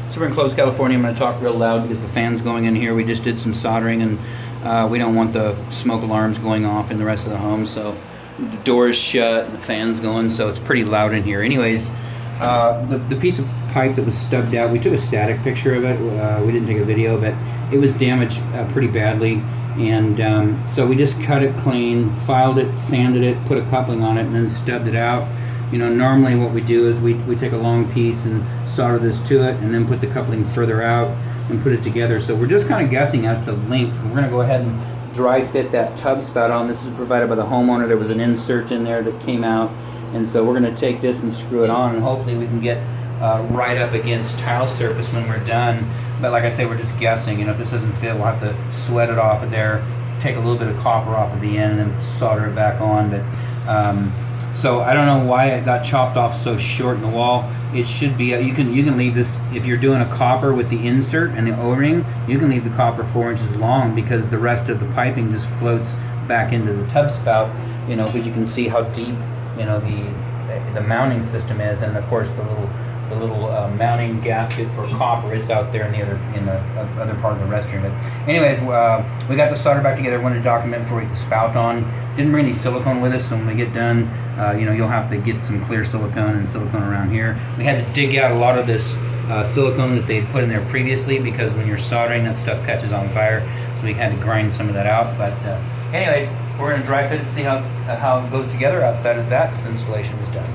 So we're in Clovis, California. I'm going to talk real loud because the fan's going in here. We just did some soldering, and we don't want the smoke alarms going off in the rest of the home. So the door is shut and the fan's going, so it's pretty loud in here. Anyways, the piece of pipe that was stubbed out, we took a static picture of it. We didn't take a video, but it was damaged pretty badly. And so we just cut it clean, filed it, sanded it, put a coupling on it, and then stubbed it out. You know, normally what we do is we take a long piece and solder this to it and then put the coupling further out and put it together. So we're just kind of guessing as to length. We're going to go ahead and dry fit that tub spout on. This is provided by the homeowner. There was an insert in there that came out. And so we're going to take this and screw it on, and hopefully we can get right up against tile surface when we're done. But like I say, we're just guessing. You know, if this doesn't fit, we'll have to sweat it off of there, take a little bit of copper off at the end, and then solder it back on. But so I don't know why it got chopped off so short in the wall. It should be, you can leave this, if you're doing a copper with the insert and the O-ring, you can leave the copper 4 inches long, because the rest of the piping just floats back into the tub spout, you know, because you can see how deep, you know, the mounting system is. And of course the little mounting gasket for copper, it's out there in the other part of the restroom. But anyways, we got the solder back together. Wanted to document before we get the spout on. Didn't bring any silicone with us, so when we get done, you know, you'll have to get some clear silicone and silicone around here. We had to dig out a lot of this silicone that they put in there previously, because when you're soldering, that stuff catches on fire, so we had to grind some of that out. But anyways, we're going to dry fit it and see how it goes together. Outside of that, this installation is done.